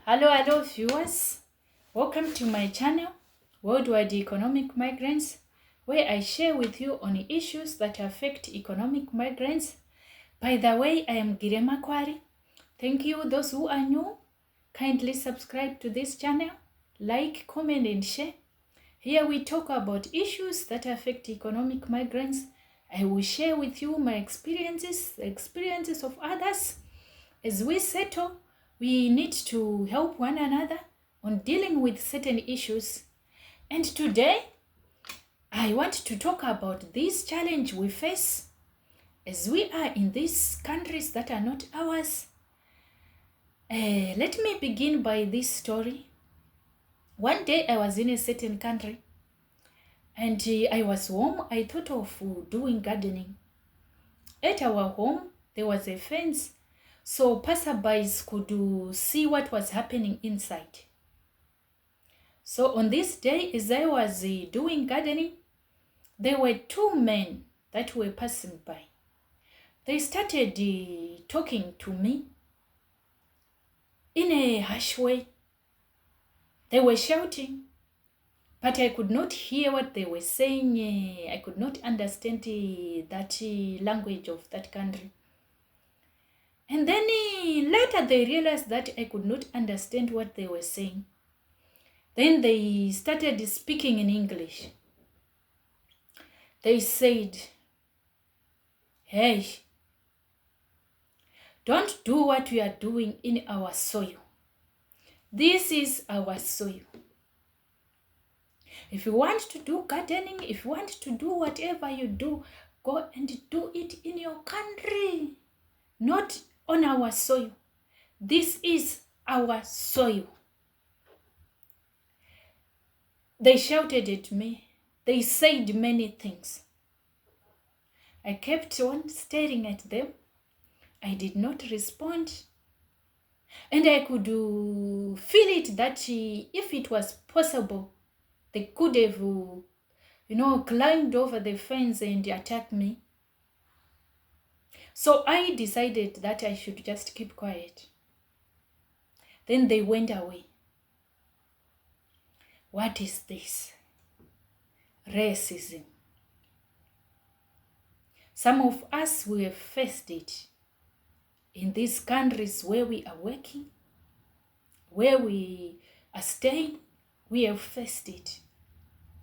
Hello viewers, welcome to my channel Worldwide Economic Migrants, where I share with you on issues that affect economic migrants. By the way, I am Girema Kwari. Thank you those who are new. Kindly subscribe to this channel, like, comment and share. Here we talk about issues that affect economic migrants. I will share with you my experiences, the experiences of others. As we settle, we need to help one another on dealing with certain issues. And today, I want to talk about this challenge we face as we are in these countries that are not ours. Let me begin by this story. One day I was in a certain country and I was home. I thought of doing gardening. At our home, there was a fence, so passerbys could see what was happening inside. So on this day, as I was doing gardening, there were two men that were passing by. They started talking to me in a harsh way. They were shouting, but I could not hear what they were saying. I could not understand that language of that country. And then later they realized that I could not understand what they were saying. Then they started speaking in English. They said, "Hey, don't do what we are doing in our soil. This is our soil. If you want to do gardening, if you want to do whatever you do, go and do it in your country, not on our soil. This is our soil." They shouted at me. They said many things. I kept on staring at them. I did not respond. And I could feel it that if it was possible, they could have, climbed over the fence and attacked me. So I decided that I should just keep quiet. Then they went away. What is this? Racism. Some of us, we have faced it in these countries where we are working, where we are staying. We have faced it.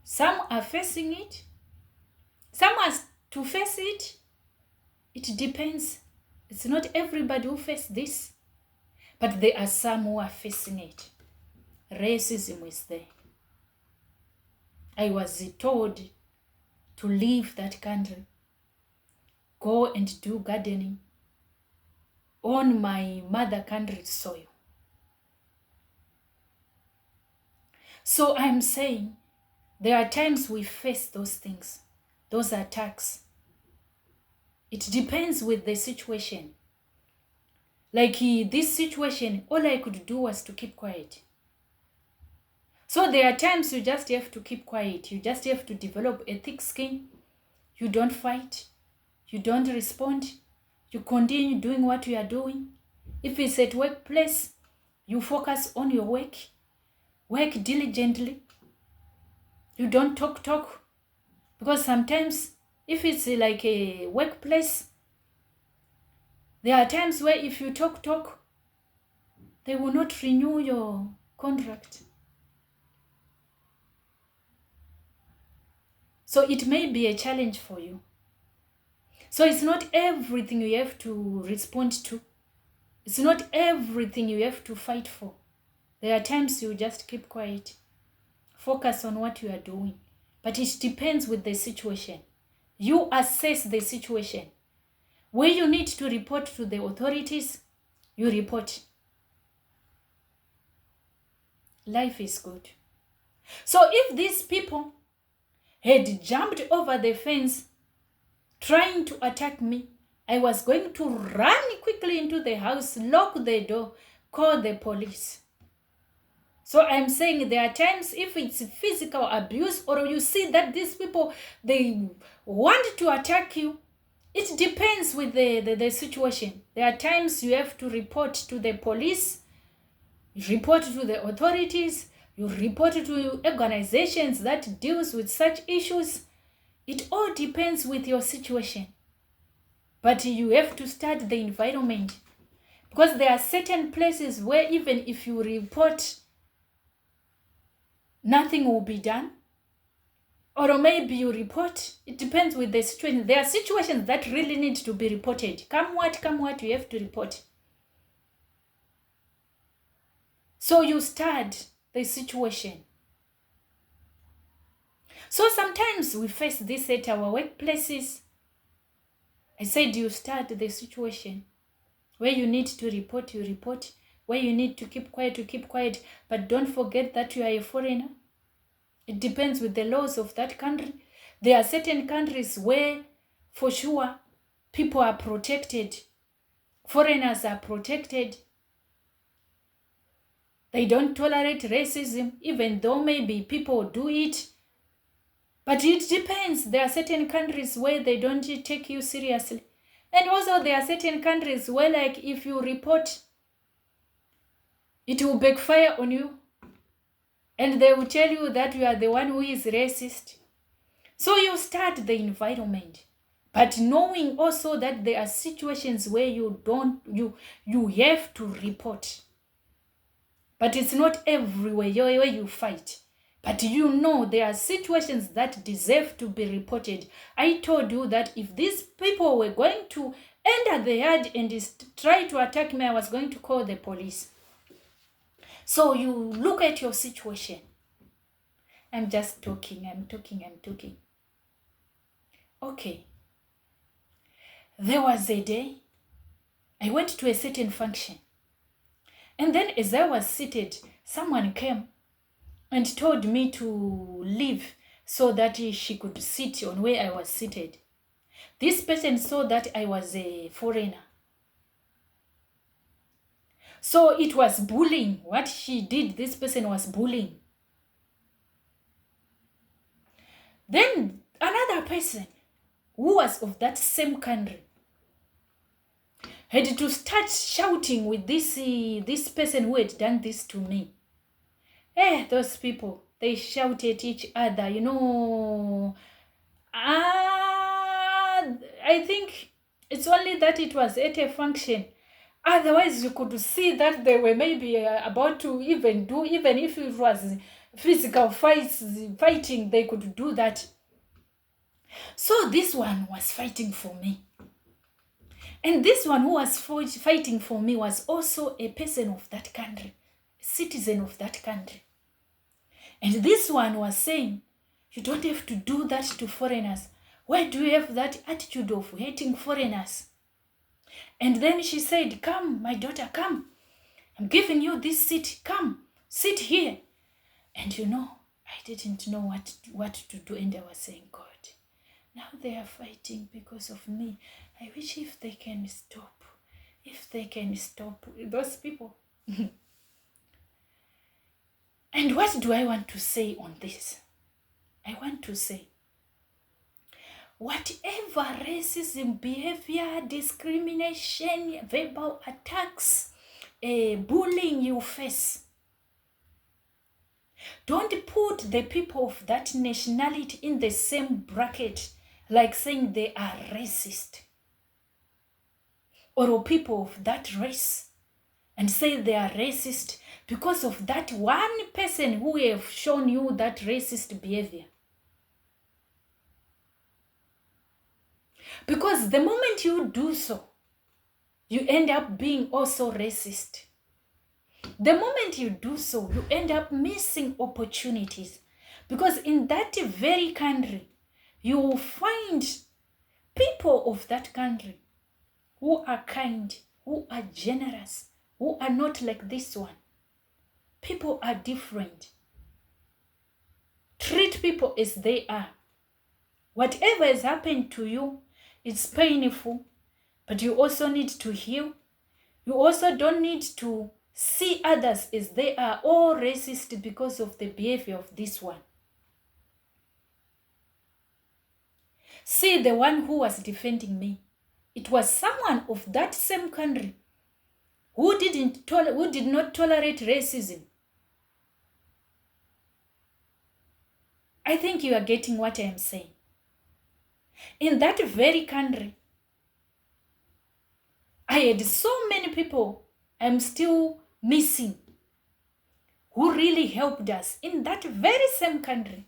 Some are facing it. Some are to face it. It depends. It's not everybody who faces this, but there are some who are facing it. Racism is there. I was told to leave that country, go and do gardening on my mother country's soil. So I'm saying there are times we face those things, those attacks. It depends with the situation. Like this situation, all I could do was to keep quiet. So there are times you just have to keep quiet. You just have to develop a thick skin. You don't fight. You don't respond. You continue doing what you are doing. If it's at workplace, you focus on your work. Work diligently. You don't talk. Because sometimes, if it's like a workplace, there are times where if you talk, they will not renew your contract. So it may be a challenge for you. So it's not everything you have to respond to. It's not everything you have to fight for. There are times you just keep quiet. Focus on what you are doing. But it depends with the situation. You assess the situation. Where you need to report to the authorities, you report. Life is good. So if these people had jumped over the fence trying to attack me, I was going to run quickly into the house, lock the door, call the police. So I'm saying there are times if it's physical abuse or you see that these people, they want to attack you, it depends with the situation. There are times you have to report to the police You report to the authorities, you report to organizations that deals with such issues. It all depends with your situation. But you have to start the environment. Because there are certain places where even if you report, nothing will be done. Or maybe you report. It depends with the situation. There are situations that really need to be reported. Come what, you have to report. So you start the situation. So sometimes we face this at our workplaces. I said you start the situation. Where you need to report, you report. Where you need to keep quiet, you keep quiet. But don't forget that you are a foreigner. It depends with the laws of that country. There are certain countries where, for sure, people are protected. Foreigners are protected. They don't tolerate racism, even though maybe people do it. But it depends. There are certain countries where they don't take you seriously. And also there are certain countries where, like, if you report, it will backfire on you. And they will tell you that you are the one who is racist. So you start the environment. But knowing also that there are situations where you have to report. But it's not everywhere where you fight. But you know there are situations that deserve to be reported. I told you that if these people were going to enter the yard and try to attack me, I was going to call the police. So you look at your situation. I'm just talking, I'm talking. Okay. There was a day I went to a certain function. And then as I was seated, someone came and told me to leave so that she could sit on where I was seated. This person saw that I was a foreigner. So it was bullying. What she did, this person was bullying. Then another person who was of that same country had to start shouting with this person who had done this to me. Those people, they shout at each other, I think it's only that it was at a function. Otherwise, you could see that they were maybe about to even if it was physical fighting, they could do that. So this one was fighting for me. And this one who was fighting for me was also a person of that country, a citizen of that country. And this one was saying, you don't have to do that to foreigners. Why do you have that attitude of hating foreigners? And then she said, come, my daughter, come. I'm giving you this seat. Come, sit here. And I didn't know what to do. And I was saying, God, now they are fighting because of me. I wish if they can stop. If they can stop those people. And what do I want to say on this? I want to say, whatever racism, behavior, discrimination, verbal attacks, bullying you face, don't put the people of that nationality in the same bracket like saying they are racist. Or people of that race and say they are racist because of that one person who have shown you that racist behavior. Because the moment you do so, you end up being also racist. The moment you do so, you end up missing opportunities. Because in that very country, you will find people of that country who are kind, who are generous, who are not like this one. People are different. Treat people as they are. Whatever has happened to you, it's painful, but you also need to heal. You also don't need to see others as they are all racist because of the behavior of this one. See the one who was defending me. It was someone of that same country who did not tolerate racism. I think you are getting what I am saying. In that very country, I had so many people I'm still missing who really helped us in that very same country.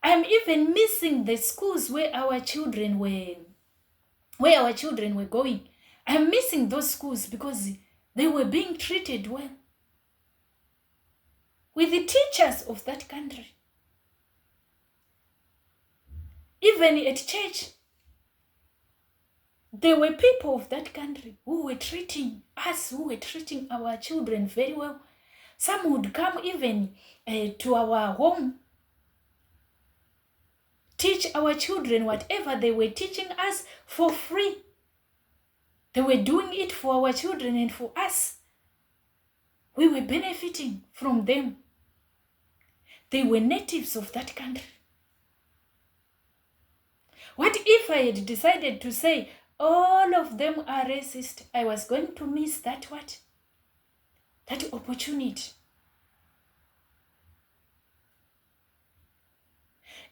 I'm even missing the schools where our children were going. I'm missing those schools because they were being treated well. With the teachers of that country. Even at church, there were people of that country who were treating us, who were treating our children very well. Some would come even to our home, teach our children whatever they were teaching us for free. They were doing it for our children and for us. We were benefiting from them. They were natives of that country. What if I had decided to say all of them are racist? I was going to miss that what? That opportunity.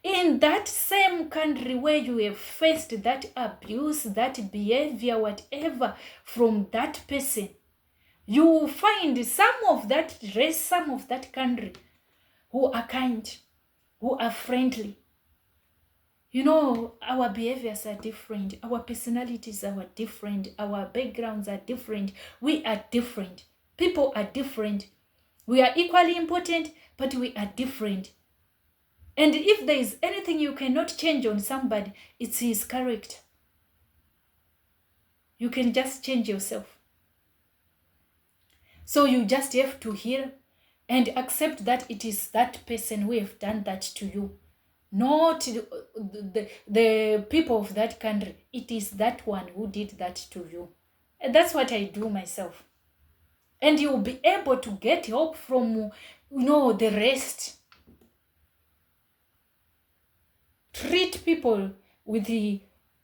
In that same country where you have faced that abuse, that behavior, whatever, from that person, you will find some of that race, some of that country who are kind, who are friendly. You know, our behaviors are different. Our personalities are different. Our backgrounds are different. We are different. People are different. We are equally important, but we are different. And if there is anything you cannot change on somebody, it's his character. You can just change yourself. So you just have to hear and accept that it is that person who have done that to you. Not the people of that country. It is that one who did that to you. And that's what I do myself. And you'll be able to get help from, the rest. Treat people with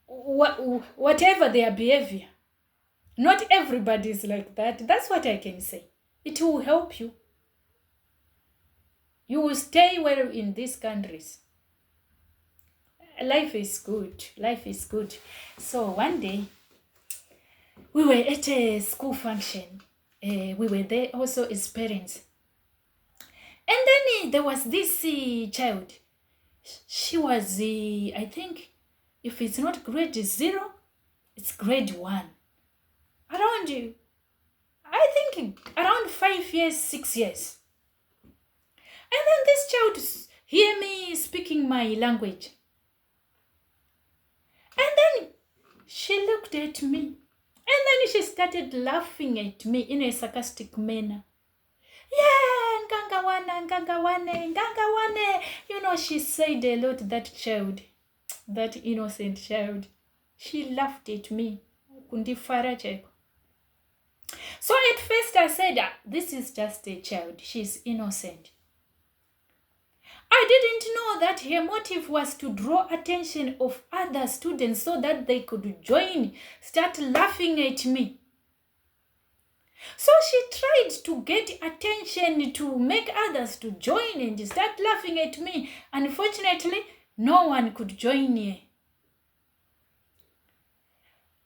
whatever their behavior. Not everybody is like that. That's what I can say. It will help you. You will stay well in these countries. Life is good. Life is good. So one day, we were at a school function. We were there also as parents. And then there was this child. She was, I think, if it's not grade 0, it's grade 1. Around 5 years, 6 years. And then this child hear me speaking my language. And then she looked at me. And then she started laughing at me in a sarcastic manner. Yeah, nganga wane. She said a lot, that child, that innocent child. She laughed at me. So at first I said, this is just a child. She's innocent. I didn't know that her motive was to draw attention of other students so that they could start laughing at me. So she tried to get attention to make others to join and start laughing at me. Unfortunately, no one could join her.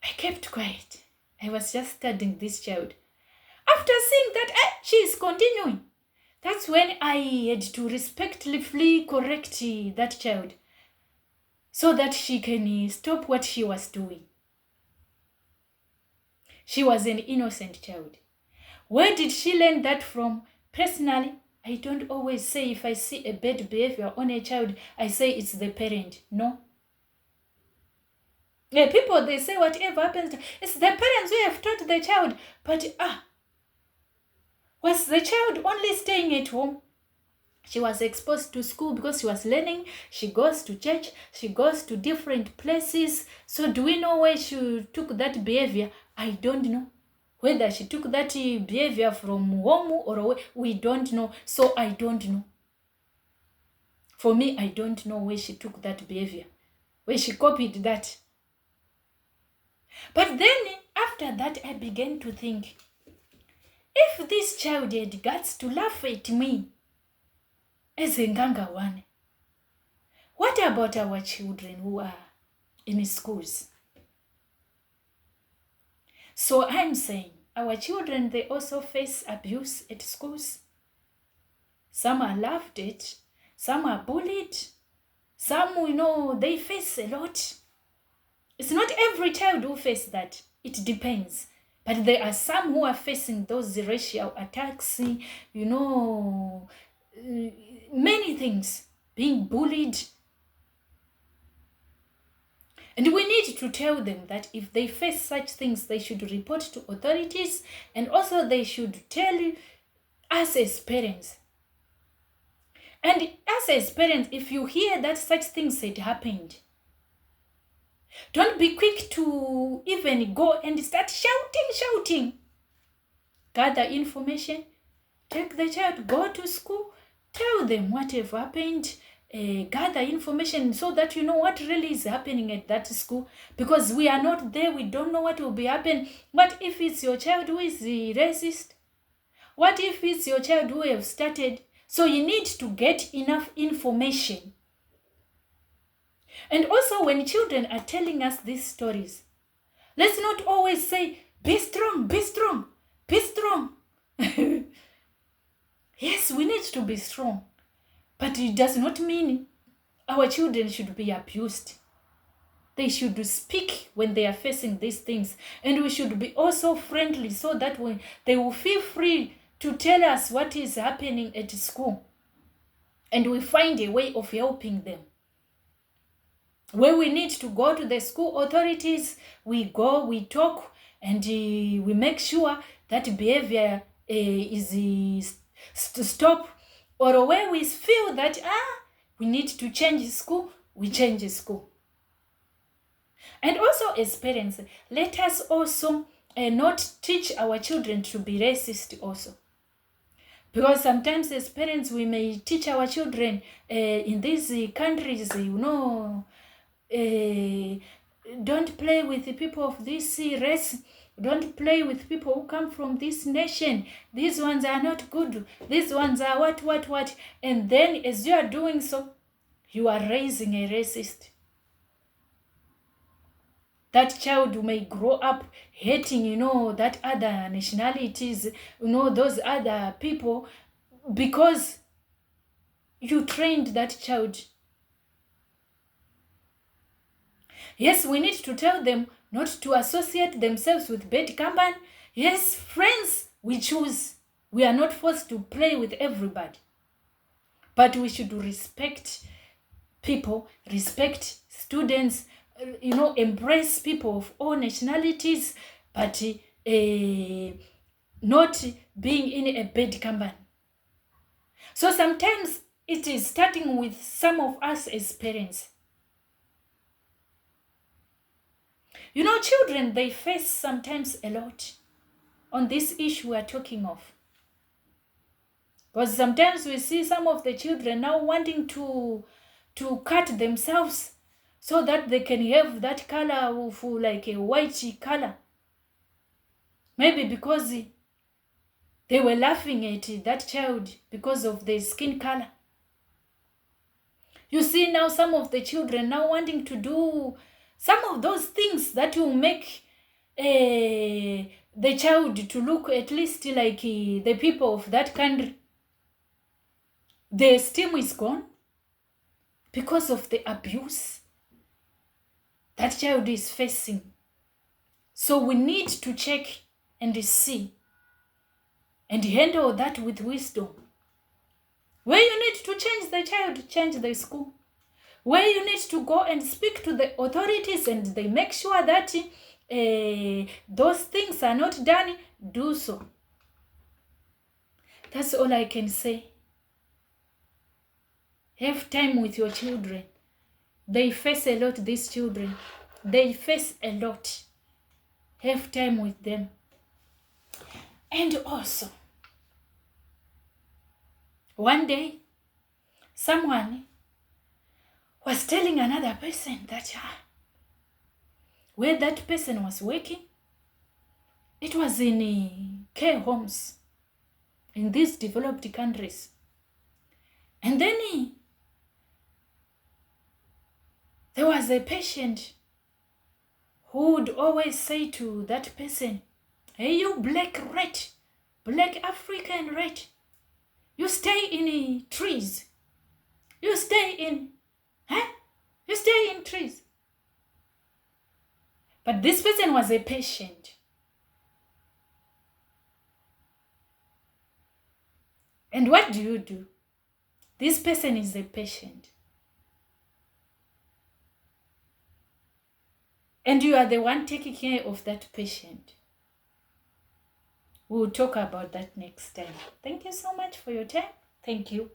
I kept quiet. I was just studying this child. After seeing that she is continuing, that's when I had to respectfully correct that child so that she can stop what she was doing. She was an innocent child. Where did she learn that from? Personally, I don't always say if I see a bad behavior on a child, I say it's the parent. No. People, they say whatever happens, it's the parents who have taught the child. But was the child only staying at home? She was exposed to school because she was learning. She goes to church. She goes to different places. So do we know where she took that behavior? I don't know. Whether she took that behavior from home or where, we don't know. So I don't know. For me, I don't know where she took that behavior, where she copied that. But then after that, I began to think, this child had guts to laugh at me as a nganga one. What about our children who are in schools? So I'm saying our children, they also face abuse at schools. Some are laughed at, some are bullied, some, they face a lot. It's not every child who faces that. It depends. But there are some who are facing those racial attacks, many things, being bullied. And we need to tell them that if they face such things, they should report to authorities, and also they should tell us as parents. And us as parents, if you hear that such things had happened, don't be quick to even go and start shouting. Gather information, take the child, go to school, tell them what have happened, gather information so that you know what really is happening at that school. Because we are not there, we don't know what will be happening. What if it's your child who is racist? What if it's your child who have started? So you need to get enough information. And also when children are telling us these stories, let's not always say, be strong, be strong, be strong. Yes, we need to be strong. But it does not mean our children should be abused. They should speak when they are facing these things. And we should be also friendly so that they will feel free to tell us what is happening at school. And we find a way of helping them. Where we need to go to the school authorities, we go, we talk, and we make sure that behavior is to stop. Or where we feel that we need to change school, we change school. And also as parents, let us also not teach our children to be racist also. Because sometimes as parents, we may teach our children in these countries, don't play with the people of this race. Don't play with people who come from this nation. These ones are not good. These ones are what. And then as you are doing so, you are raising a racist. That child may grow up hating, that other nationalities, those other people, because you trained that child. Yes, we need to tell them not to associate themselves with bad company. Yes, friends, we choose. We are not forced to play with everybody. But we should respect people, respect students, embrace people of all nationalities, but not being in a bad company. So sometimes it is starting with some of us as parents. Children, they face sometimes a lot on this issue we are talking of. Because sometimes we see some of the children now wanting to cut themselves so that they can have that color of like a white color. Maybe because they were laughing at that child because of their skin color. You see now some of the children now wanting to do some of those things that will make the child to look at least like the people of that country. The esteem is gone because of the abuse that child is facing. So we need to check and see and handle that with wisdom. Where you need to change the child, change the school. Where you need to go and speak to the authorities and they make sure that those things are not done, do so. That's all I can say. Have time with your children. They face a lot, these children. They face a lot. Have time with them. And also, one day, someone was telling another person that where that person was working, it was in care homes. in these developed countries. And then there was a patient who would always say to that person, "Hey, you black rat, black African rat, you stay in trees. You stay in, You stay in trees." But this person was a patient. And what do? This person is a patient. And you are the one taking care of that patient. We'll talk about that next time. Thank you so much for your time. Thank you.